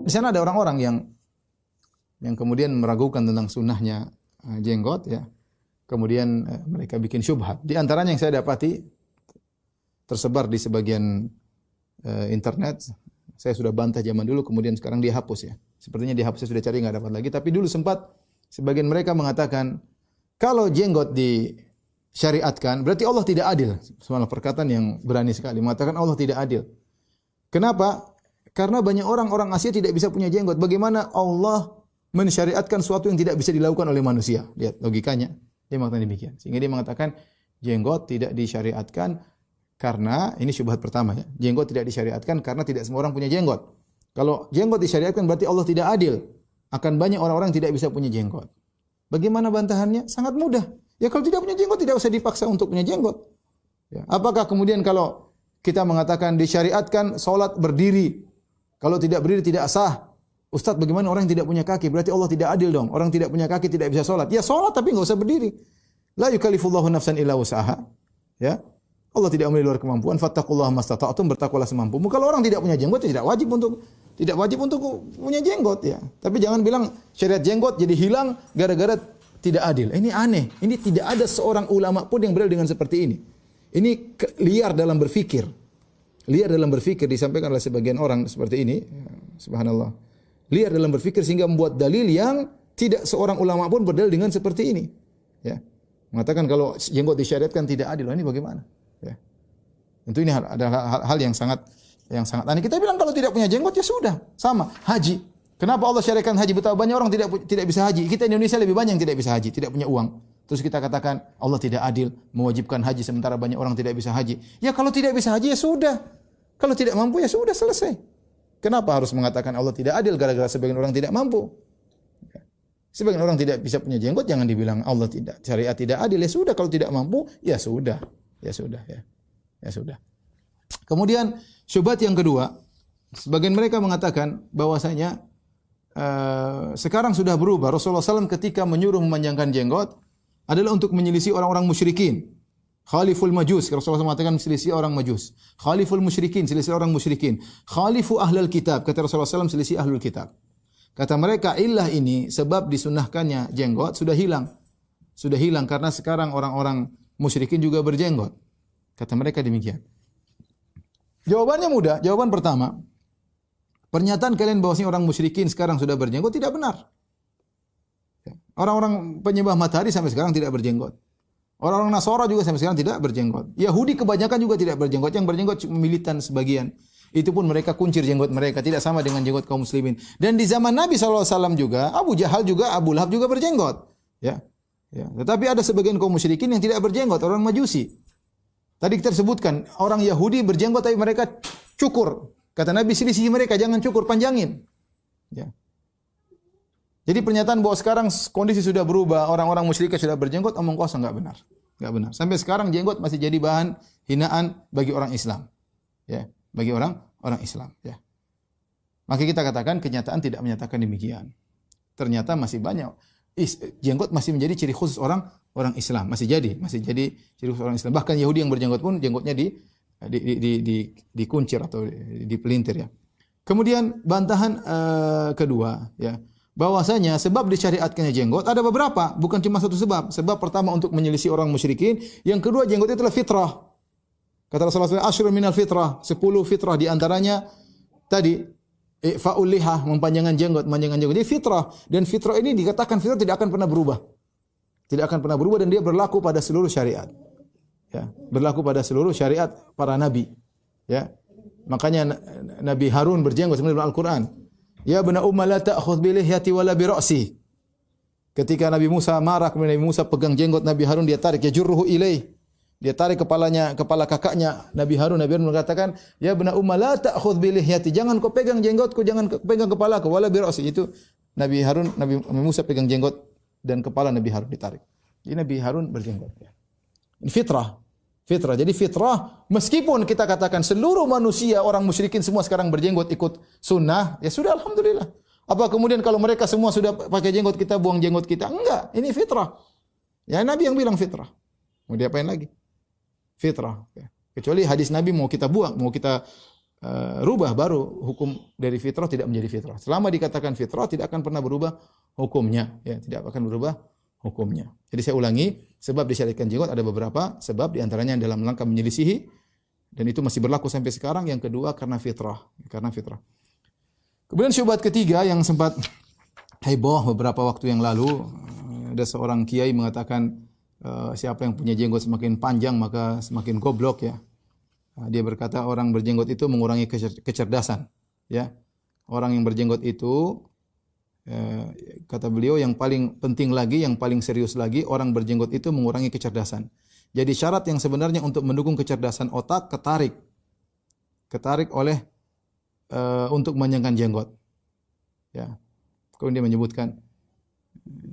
Di sana ada orang-orang yang kemudian meragukan tentang sunnahnya jenggot ya. Kemudian mereka bikin syubhat. Di antaranya yang saya dapati tersebar di sebagian internet. Saya sudah bantah zaman dulu, kemudian sekarang dia hapus ya. Sepertinya dihapus, saya sudah cari nggak dapat lagi. Tapi dulu sempat sebagian mereka mengatakan kalau jenggot disyariatkan berarti Allah tidak adil. Sebuah perkataan yang berani sekali mengatakan Allah tidak adil. Kenapa? Karena banyak orang Asia tidak bisa punya jenggot. Bagaimana Allah mensyariatkan sesuatu yang tidak bisa dilakukan oleh manusia? Lihat logikanya. Dia mengatakan demikian. Sehingga dia mengatakan jenggot tidak disyariatkan karena ini syubhat pertama ya. Jenggot tidak disyariatkan karena tidak semua orang punya jenggot. Kalau jenggot disyariatkan berarti Allah tidak adil. Akan banyak orang-orang yang tidak bisa punya jenggot. Bagaimana bantahannya? Sangat mudah. Ya kalau tidak punya jenggot tidak usah dipaksa untuk punya jenggot. Ya. Apakah kemudian kalau kita mengatakan disyariatkan salat berdiri, kalau tidak berdiri tidak sah. Ustaz, bagaimana orang yang tidak punya kaki? Berarti Allah tidak adil dong. Orang tidak punya kaki tidak bisa salat. Ya salat tapi enggak usah berdiri. La yukallifullahu nafsan illa wus'aha. Ya. Allah tidak memberi luar kemampuan. Fattaqullaha mastata'tum, bertakwalah semampumu. Kalau orang tidak punya jenggot tidak wajib untuk punya jenggot ya. Tapi jangan bilang syariat jenggot jadi hilang gara-gara tidak adil. Ini aneh. Ini tidak ada seorang ulama pun yang berdalil dengan seperti ini. Ini liar dalam berfikir. Liar dalam berfikir disampaikan oleh sebagian orang seperti ini. Subhanallah. Liar dalam berfikir sehingga membuat dalil yang tidak seorang ulama pun berdalil dengan seperti ini. Ya. Mengatakan kalau jenggot disyariatkan tidak adil. Ini bagaimana? Ya. Tentu ini adalah hal yang sangat aneh. Kita bilang kalau tidak punya jenggot ya sudah, sama. Haji. Kenapa Allah syariatkan haji? Betapa banyak orang tidak bisa haji. Kita Indonesia lebih banyak yang tidak bisa haji, tidak punya uang. Terus kita katakan Allah tidak adil mewajibkan haji sementara banyak orang tidak bisa haji. Ya kalau tidak bisa haji ya sudah. Kalau tidak mampu ya sudah, selesai. Kenapa harus mengatakan Allah tidak adil gara-gara sebagian orang tidak mampu? Sebagian orang tidak bisa punya jenggot, jangan dibilang Allah tidak, syariat tidak adil. Ya sudah, kalau tidak mampu ya sudah. Ya sudah ya. Ya sudah. Kemudian syubhat yang kedua, sebagian mereka mengatakan bahwasanya sekarang sudah berubah. Rasulullah SAW ketika menyuruh memanjangkan jenggot adalah untuk menyelisih orang-orang musyrikin. Khaliful majus, Rasulullah SAW mengatakan selisih orang majus. Khaliful musyrikin, selisih orang musyrikin. Khalifu ahlul kitab, kata Rasulullah SAW selisih ahlul kitab. Kata mereka illah ini sebab disunahkannya jenggot sudah hilang. Sudah hilang karena sekarang orang-orang musyrikin juga berjenggot. Kata mereka demikian. Jawabannya mudah. Jawaban pertama, pernyataan kalian bahwasanya orang musyrikin sekarang sudah berjenggot tidak benar. Orang-orang penyembah matahari sampai sekarang tidak berjenggot. Orang-orang Nasara juga sampai sekarang tidak berjenggot. Yahudi kebanyakan juga tidak berjenggot. Yang berjenggot cuma militan sebagian. Itu pun mereka kuncir jenggot mereka. Tidak sama dengan jenggot kaum muslimin. Dan di zaman Nabi SAW juga, Abu Jahal juga, Abu Lahab juga berjenggot. Ya. Tetapi ada sebagian kaum musyrikin yang tidak berjenggot, orang Majusi. Tadi kita sebutkan, orang Yahudi berjenggot tapi mereka cukur. Kata Nabi, selisih mereka, jangan cukur, panjangin. Ya. Jadi pernyataan bahwa sekarang kondisi sudah berubah, orang-orang musyrik sudah berjenggot, omong kosong, enggak benar. Enggak benar. Sampai sekarang jenggot masih jadi bahan hinaan bagi orang Islam. Ya, bagi orang Islam, ya. Maka kita katakan kenyataan tidak menyatakan demikian. Ternyata masih banyak jenggot masih menjadi ciri khusus orang Islam, masih jadi ciri khusus orang Islam. Bahkan Yahudi yang berjenggot pun jenggotnya dikuncir atau dipelintir ya. Kemudian bantahan kedua ya, bahwasanya sebab disyariatkannya jenggot ada beberapa, bukan cuma satu sebab. Sebab pertama untuk menyelisih orang musyrikin, yang kedua jenggot itu adalah fitrah. Kata Rasulullah SAW, asyrun minal fitrah, 10 fitrah di antaranya tadi fa'ul lihah, memanjangkan jenggot. Jadi fitrah, dan fitrah ini dikatakan fitrah tidak akan pernah berubah. Tidak akan pernah berubah dan dia berlaku pada seluruh syariat. Ya, berlaku pada seluruh syariat para nabi. Ya. Makanya Nabi Harun berjenggot sebenarnya dalam Al-Qur'an. Ya bani umma la ta'khudh bi lihyati wala bi ra'si. Ketika Nabi Musa marah, kemudian Nabi Musa pegang jenggot Nabi Harun, dia tarik, ya jurruhu ilaih. Dia tarik kepala kakaknya Nabi Harun. Nabi Harun mengatakan, "Ya bani umma la ta'khudh bi lihyati." Jangan kau pegang jenggotku, jangan kau pegang kepalaku, wala bi ra'si. Itu Nabi Musa pegang jenggot dan kepala Nabi Harun ditarik. Jadi Nabi Harun berjenggot. Ini fitrah. Jadi fitrah, meskipun kita katakan seluruh manusia, orang musyrikin semua sekarang berjenggot ikut sunnah, ya sudah alhamdulillah. Apa kemudian kalau mereka semua sudah pakai jenggot, kita buang jenggot kita? Enggak, ini fitrah. Ya Nabi yang bilang fitrah. Mau diapain lagi? Fitrah. Kecuali hadis Nabi mau kita buang, mau kita rubah, baru hukum dari fitrah tidak menjadi fitrah. Selama dikatakan fitrah tidak akan pernah berubah hukumnya, ya, tidak akan berubah hukumnya. Jadi saya ulangi, sebab disyariatkan jenggot ada beberapa sebab, di antaranya dalam rangka menyelisihi, dan itu masih berlaku sampai sekarang. Yang kedua karena fitrah, karena fitrah. Kemudian syubhat ketiga yang sempat heboh beberapa waktu yang lalu, ada seorang kiai mengatakan siapa yang punya jenggot semakin panjang maka semakin goblok, ya. Dia berkata orang berjenggot itu mengurangi kecerdasan, ya. Orang yang berjenggot itu, kata beliau, yang paling penting lagi, yang paling serius lagi, orang berjenggot itu mengurangi kecerdasan. Jadi syarat yang sebenarnya untuk mendukung kecerdasan otak ketarik oleh untuk memanjangkan jenggot, ya. Kemudian dia menyebutkan,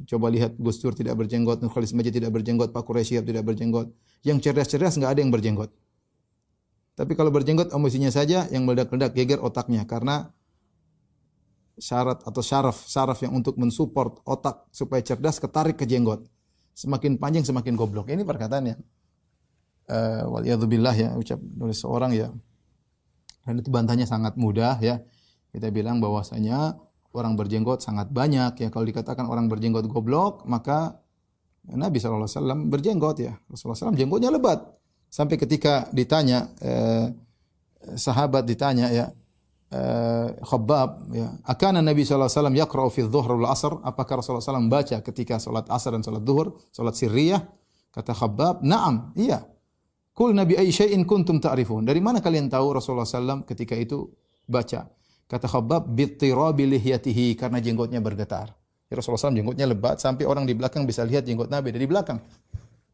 coba lihat Gus Dur tidak berjenggot, Nur Khalis Majid tidak berjenggot, Pak Quraisy Shihab tidak berjenggot. Yang cerdas-cerdas enggak ada yang berjenggot. Tapi kalau berjenggot emosinya saja yang meledak-ledak, geger otaknya, karena syarat atau syaraf yang untuk mensupport otak supaya cerdas ketarik ke jenggot. Semakin panjang semakin goblok. Ini perkataannya. Waliyadzubillah, ya, ucap oleh seorang, ya. Dan itu bantahnya sangat mudah, ya. Kita bilang bahwasanya orang berjenggot sangat banyak, ya. Kalau dikatakan orang berjenggot goblok, maka Nabi SAW berjenggot, ya. Rasulullah SAW jenggotnya lebat. Sampai ketika ditanya, sahabat ditanya, ya, Khabbab, ya, akana Nabi SAW yaqra'u fi dhuhr wal asr, apakah Rasulullah SAW baca ketika salat asar dan salat zuhur, salat sirriyah? Kata Khabbab, na'am, iya. Qul nabi ayyi syai'in kuntum ta'rifun. Dari mana kalian tahu Rasulullah SAW ketika itu baca? Kata Khabbab, bittirabi lihyatihi, karena jenggotnya bergetar. Ya, Rasulullah SAW jenggotnya lebat sampai orang di belakang bisa lihat jenggot Nabi dari belakang.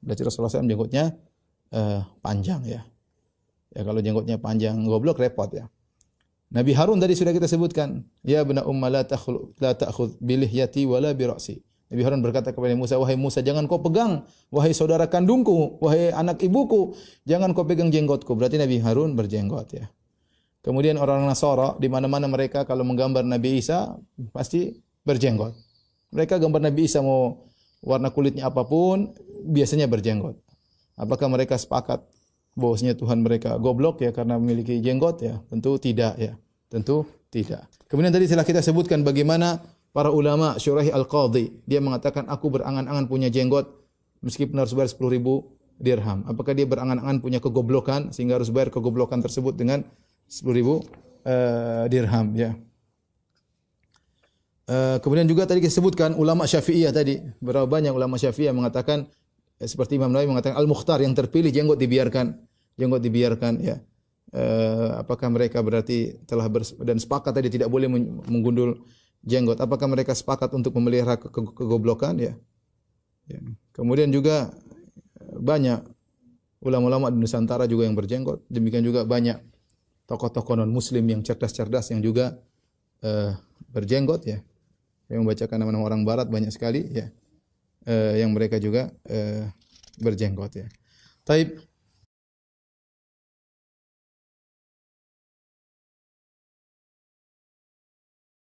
Berarti Rasulullah SAW jenggotnya panjang, ya. Ya, kalau jenggotnya panjang goblok repot, ya. Nabi Harun tadi sudah kita sebutkan, ya bena umma la ta'khudh bi lihyati wala bi ra'si. Nabi Harun berkata kepada Musa, wahai Musa, jangan kau pegang, wahai saudara kandungku, wahai anak ibuku, jangan kau pegang jenggotku. Berarti Nabi Harun berjenggot, ya. Kemudian orang Nasara, di mana-mana mereka kalau menggambar Nabi Isa pasti berjenggot. Mereka gambar Nabi Isa mau warna kulitnya apapun, biasanya berjenggot. Apakah mereka sepakat bahwasanya Tuhan mereka goblok, ya, karena memiliki jenggot? Ya, tentu tidak, ya. Tentu tidak. Kemudian tadi setelah kita sebutkan bagaimana para ulama, Syuraih Al-Qadhi, dia mengatakan aku berangan-angan punya jenggot meskipun harus bayar 10.000 dirham. Apakah dia berangan-angan punya kegoblokan sehingga harus bayar kegoblokan tersebut dengan 10.000 dirham, ya. Kemudian juga tadi kita sebutkan ulama Syafi'iyah tadi, berapa banyak ulama Syafi'iyah mengatakan, seperti Imam Nawawi mengatakan al-mukhtar, yang terpilih jenggot dibiarkan, ya. Apakah mereka berarti telah dan sepakat tadi tidak boleh menggundul jenggot? Apakah mereka sepakat untuk memelihara kegoblokan, ya? Ya. Kemudian juga banyak ulama-ulama di Nusantara juga yang berjenggot. Demikian juga banyak tokoh-tokoh non muslim yang cerdas-cerdas yang juga berjenggot, ya. Yang membacakan nama-nama orang barat banyak sekali, ya. Yang mereka juga berjenggot, ya. Taib,